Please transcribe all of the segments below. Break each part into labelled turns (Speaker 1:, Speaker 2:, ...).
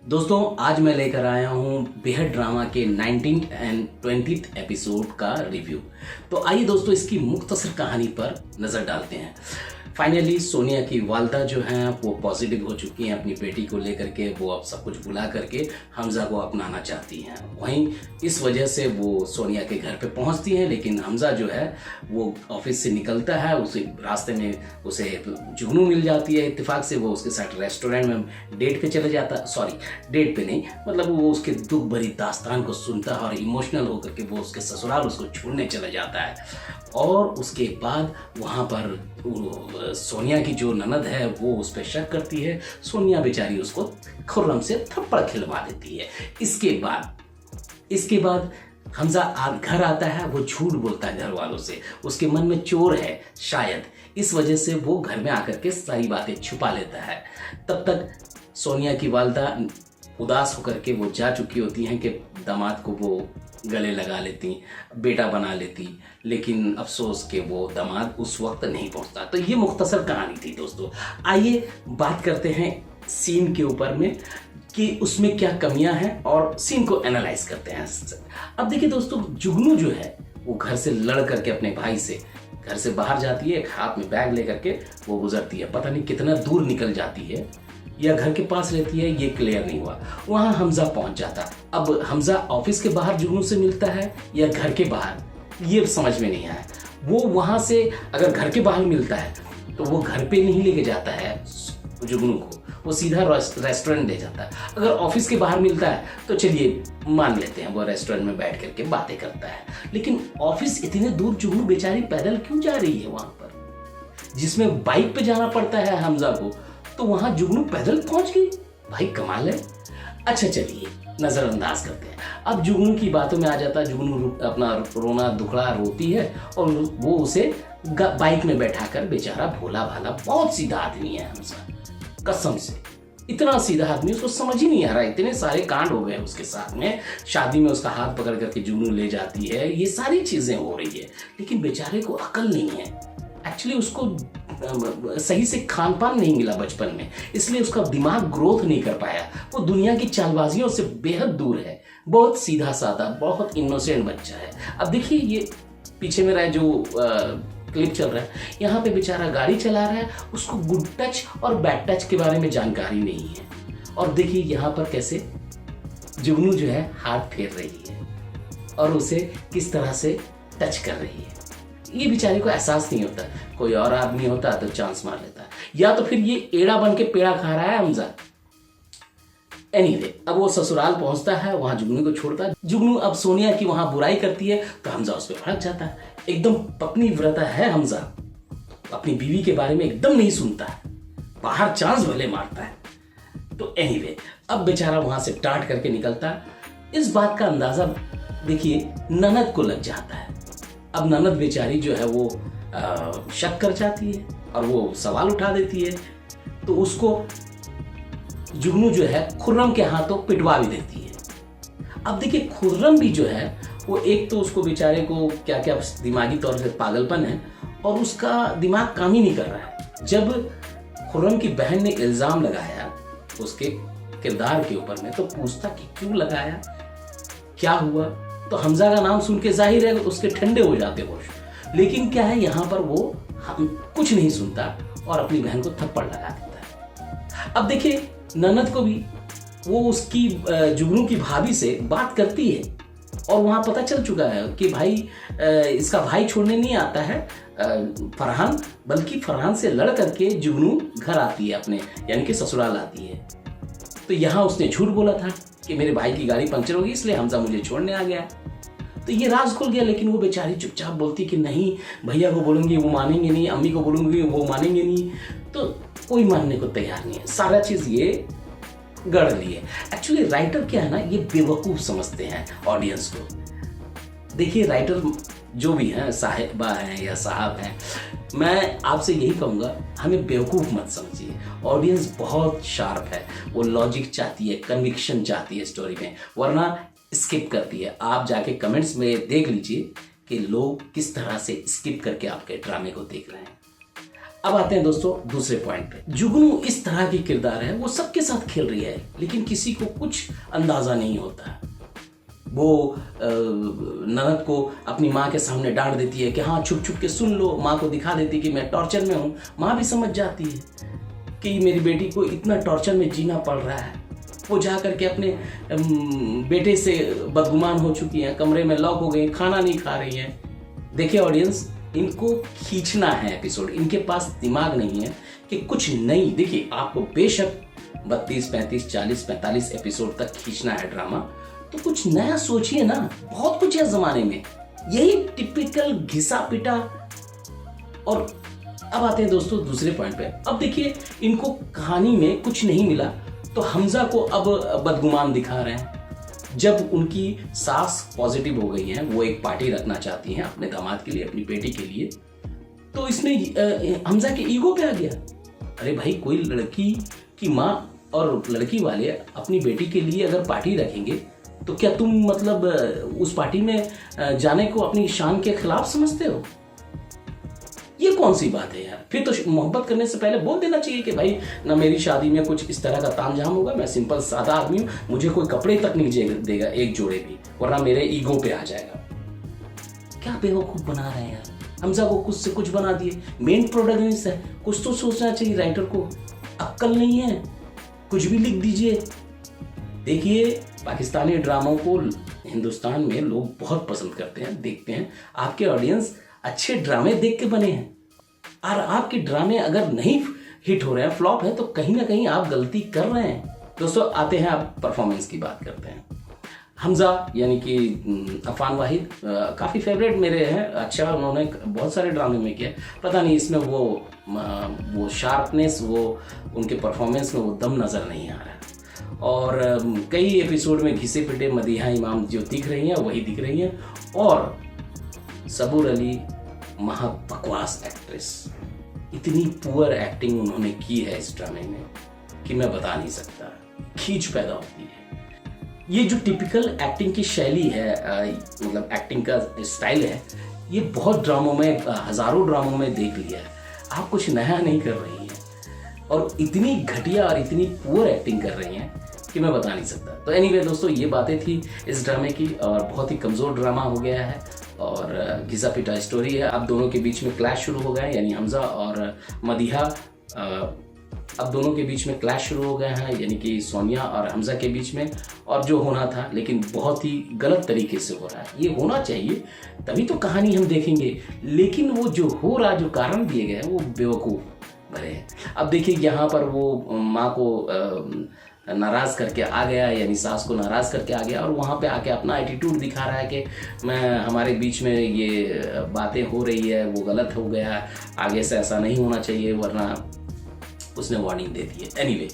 Speaker 1: दोस्तों आज मैं लेकर आया हूँ बेहद ड्रामा के 19th एंड 20th एपिसोड का रिव्यू। तो आइए दोस्तों इसकी मुख्तसर कहानी पर नज़र डालते हैं। फाइनली सोनिया की वालदा जो हैं वो पॉजिटिव हो चुकी हैं अपनी बेटी को लेकर के। वो अब सब कुछ भुला करके हमज़ा को अपनाना चाहती हैं। वहीं इस वजह से वो सोनिया के घर पे पहुंचती हैं, लेकिन हमज़ा जो है वो ऑफिस से निकलता है, उसे रास्ते में उसे जुगनू मिल जाती है। इत्तेफाक से वो उसके साथ रेस्टोरेंट में डेट पे चले जाता है। सॉरी, डेट पे नहीं, मतलब वो उसके दुख भरी दास्तान को सुनता है और इमोशनल होकर के वो उसके ससुराल उसको छोड़ने चला जाता है। और उसके बाद वहाँ पर सोनिया की जो ननद है वो उस पर शक करती है। सोनिया बेचारी उसको खुर्रम से थप्पड़ खिलवा देती है। इसके बाद हमज़ा घर आता है। वो झूठ बोलता है घर वालों से, उसके मन में चोर है शायद, इस वजह से वो घर में आकर के सारी बातें छुपा लेता है। तब तक सोनिया की वालदा उदास होकर के वो जा चुकी होती हैं कि दामाद को वो गले लगा लेती, बेटा बना लेती, लेकिन अफसोस कि वो दामाद उस वक्त नहीं पहुंचता। तो ये मुख्तसर कहानी थी दोस्तों। आइए बात करते हैं सीन के ऊपर में कि उसमें क्या कमियां हैं और सीन को एनालाइज करते हैं। अब देखिए दोस्तों, जुगनू जो है वो घर से लड़ करके अपने भाई से घर से बाहर जाती है, एक हाथ में बैग लेकर के वो गुजरती है। पता नहीं कितना दूर निकल जाती है या घर के पास रहती है, ये क्लियर नहीं हुआ। वहां हमज़ा पहुंच जाता। अब हमज़ा ऑफिस के बाहर जुगनू से मिलता है या घर के बाहर, ये समझ में नहीं आया। वो वहां से अगर घर के बाहर मिलता है तो वो घर पे नहीं लेके जाता है जुगनू को, वो सीधा रेस्टोरेंट ले जाता है। अगर ऑफिस के बाहर मिलता है तो चलिए मान लेते हैं वो रेस्टोरेंट में बैठ करके बातें करता है। लेकिन ऑफिस इतने दूर जुगनू बेचारी पैदल क्यों जा रही है वहां पर, जिसमें बाइक पे जाना पड़ता है हमज़ा को, तो वहां जुगनू पैदल पहुंच गई। भाई कमाल है। अच्छा चलिए नजरअंदाज करते हैं। अब जुगनू की बातों में आ जाता है। जुगनू अपना रोना दुखड़ा रोती है और वो उसे बाइक में बैठाकर, बेचारा भोला भाला बहुत सीधा आदमी है हमज़ा, कसम से इतना सीधा आदमी, उसको समझ ही नहीं आ रहा। इतने सारे कांड हो गए उसके साथ में, शादी में उसका हाथ पकड़ करके जुगनू ले जाती है, ये सारी चीजें हो रही है, लेकिन बेचारे को अकल नहीं है। एक्चुअली उसको सही से खान पान नहीं मिला बचपन में, इसलिए उसका दिमाग ग्रोथ नहीं कर पाया। वो दुनिया की चालबाजियों से बेहद दूर है, बहुत सीधा साधा, बहुत इनोसेंट बच्चा है। अब देखिए ये पीछे मेरा जो क्लिप चल रहा है, यहाँ पे बेचारा गाड़ी चला रहा है, उसको गुड टच और बैड टच के बारे में जानकारी नहीं है। और देखिए यहाँ पर कैसे जुगनू जो है हाथ फेर रही है और उसे किस तरह से टच कर रही है। ये बेचारे को एहसास नहीं होता। कोई और आदमी होता तो चांस मार लेता, या तो फिर ये एड़ा बन के पेड़ा खा रहा है हमज़ा। एनीवे, अब वो ससुराल पहुंचता है, वहां जुगनू को छोड़ता है। जुगनू अब सोनिया की वहां बुराई करती है तो हमज़ा उस पर भड़क जाता है। एकदम पत्नी व्रता है हमज़ा, अपनी बीवी के बारे में एकदम नहीं सुनता है, बाहर चांस भले मारता है। तो एनीवे, अब बेचारा वहां से टाट करके निकलता है। इस बात का अंदाजा देखिए ननद को लग जाता है। अब ननद बेचारी जो है वो शक कर जाती है और वो सवाल उठा देती है, तो उसको जुगनू जो है खुर्रम के हाथों पिटवा भी देती है। अब देखिए खुर्रम भी जो है वो, एक तो उसको बेचारे को क्या क्या दिमागी तौर से पागलपन है और उसका दिमाग काम ही नहीं कर रहा है। जब खुर्रम की बहन ने इल्जाम लगाया उसके किरदार के ऊपर में, तो पूछता कि क्यों लगाया, क्या हुआ, तो हमज़ा का नाम सुन के जाहिर है उसके ठंडे हो जाते होश। लेकिन क्या है, यहाँ पर वो कुछ नहीं सुनता और अपनी बहन को थप्पड़ लगा देता है। अब देखिए ननद को भी वो उसकी जुगनू की भाभी से बात करती है और वहां पता चल चुका है कि भाई इसका भाई छोड़ने नहीं आता है फरहान, बल्कि फरहान से लड़ करके जुगनू घर आती है अपने, यानी कि ससुराल आती है। तो यहाँ उसने झूठ बोला था कि मेरे भाई की गाड़ी पंक्चर होगी इसलिए हमज़ा मुझे छोड़ने आ गया। तो ये राज खुल गया, लेकिन वो बेचारी चुपचाप बोलती कि नहीं, भैया को बोलूंगी वो मानेंगे नहीं, अम्मी को बोलूंगी वो मानेंगे नहीं, तो कोई मानने को तैयार नहीं है। सारा चीज़ ये गढ़ ली है। एक्चुअली राइटर क्या है ना, ये बेवकूफ़ समझते हैं ऑडियंस को। देखिए राइटर जो भी हैं, साहिबा हैं या साहब हैं, मैं आपसे यही कहूँगा, हमें बेवकूफ़ मत समझिए। ऑडियंस बहुत शार्प है, वो लॉजिक चाहती है, कन्विक्शन चाहती है स्टोरी में, वरना स्किप करती है। आप जाके कमेंट्स में देख लीजिए कि लोग किस तरह से स्किप करके आपके ड्रामे को देख रहे हैं। अब आते हैं दोस्तों दूसरे पॉइंट पे। जुगनू इस तरह की किरदार है, वो सबके साथ खेल रही है लेकिन किसी को कुछ अंदाजा नहीं होता है। वो ननद को अपनी माँ के सामने डांट देती है कि हाँ छुप छुप के सुन लो, माँ को दिखा देती है कि मैं टॉर्चर में हूँ। माँ भी समझ जाती है कि मेरी बेटी को इतना टॉर्चर में जीना पड़ रहा है। वो जा करके अपने बेटे से बदगुमान हो चुकी हैं, कमरे में लॉक हो गई, खाना नहीं खा रही हैं। देखिए ऑडियंस, इनको खींचना है एपिसोड, इनके पास दिमाग नहीं है कि कुछ नई, देखिए आपको बेशक 32, 35, 40, 45 एपिसोड तक खींचना है ड्रामा, तो कुछ नया सोचिए ना। बहुत कुछ है जमाने में, यही टिपिकल घिसा पिटा। और अब आते हैं दोस्तों दूसरे पॉइंट पे। अब देखिए इनको कहानी में कुछ नहीं मिला तो हमजा को अब बदगुमान दिखा रहे हैं। जब उनकी सास पॉजिटिव हो गई हैं, वो एक पार्टी रखना चाहती हैं अपने दामाद के लिए, अपनी बेटी के लिए, तो इसमें हमजा के ईगो पे आ गया। अरे भाई, कोई लड़की की माँ और लड़की वाले अपनी बेटी के लिए अगर पार्टी रखेंगे तो क्या तुम मतलब उस पार्टी में जाने को अपनी शान के खिलाफ समझते हो? ये कौन सी बात है यार? फिर तो मोहब्बत करने से पहले बोल देना चाहिए कि भाई ना मेरी शादी में कुछ इस तरह का तामझाम होगा, मैं सिंपल सादा आदमी हूँ, मुझे कोई कपड़े तक नहीं देगा एक जोड़े भी, वरना मेरे ईगो पे आ जाएगा। क्या बेवकूफ बना रहे हैं यार। हमजा को कुछ से कुछ बना दिए, मेन प्रोटैगनिस्ट है, कुछ तो सोचना चाहिए राइटर को। अक्ल नहीं है, कुछ भी लिख दीजिए। देखिए पाकिस्तानी ड्रामों को हिंदुस्तान में लोग बहुत पसंद करते हैं, देखते हैं। आपके ऑडियंस अच्छे ड्रामे देख के बने हैं, और आपके ड्रामे अगर नहीं हिट हो रहे हैं, फ्लॉप है, तो कहीं ना कहीं आप गलती कर रहे हैं। दोस्तों आते हैं, आप परफॉर्मेंस की बात करते हैं। हमजा यानी कि अफान वाहिद काफ़ी फेवरेट मेरे हैं। अच्छा, उन्होंने बहुत सारे ड्रामे में किया, पता नहीं इसमें वो शार्पनेस, वो उनके परफॉर्मेंस में वो दम नज़र नहीं आ रहा है। और कई एपिसोड में घिसे पिटे मदीहा इमाम जो दिख रही हैं वही दिख रही हैं। और सबूर अली महा बकवास एक्ट्रेस, इतनी पुअर एक्टिंग उन्होंने की है इस ड्रामे में कि मैं बता नहीं सकता, खींच पैदा होती है। ये जो टिपिकल एक्टिंग की शैली है, मतलब एक्टिंग का स्टाइल है, ये बहुत ड्रामों में, हजारों ड्रामों में देख लिया है। आप कुछ नया नहीं कर रही हैं और इतनी घटिया और इतनी पुअर एक्टिंग कर रही हैं कि मैं बता नहीं सकता। तो एनीवे दोस्तों, ये बातें थी इस ड्रामे की, और बहुत ही कमज़ोर ड्रामा हो गया है और घिसा पिटा स्टोरी है। अब दोनों के बीच में क्लैश शुरू हो गया है, यानी हमजा और मदीहा, अब दोनों के बीच में क्लैश शुरू हो गया है, यानी कि सोनिया और हमजा के बीच में। और जो होना था, लेकिन बहुत ही गलत तरीके से हो रहा है। ये होना चाहिए तभी तो कहानी हम देखेंगे, लेकिन वो जो हो रहा, जो कारण दिए गए हैं, वो बेवकूफ़ भरे हैं। अब देखिए यहाँ पर वो माँ को नाराज़ करके आ गया, यानी सास को नाराज़ करके आ गया, और वहाँ पे आके अपना एटीट्यूड दिखा रहा है कि हमारे बीच में ये बातें हो रही है, वो गलत हो गया, आगे से ऐसा नहीं होना चाहिए, वरना उसने वार्निंग दे दी है। एनीवे,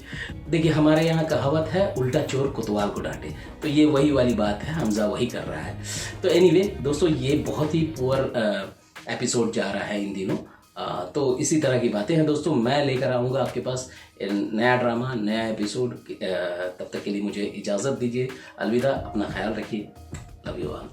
Speaker 1: देखिए हमारे यहाँ कहावत है, उल्टा चोर कोतवाल को डांटे, तो ये वही वाली बात है, हमजा वही कर रहा है। तो एनीवे दोस्तों, ये बहुत ही पुअर एपिसोड जा रहा है इन दिनों। तो इसी तरह की बातें हैं दोस्तों, मैं लेकर आऊँगा आपके पास नया ड्रामा, नया एपिसोड। तब तक के लिए मुझे इजाज़त दीजिए, अलविदा, अपना ख्याल रखिए, लव यू ऑल।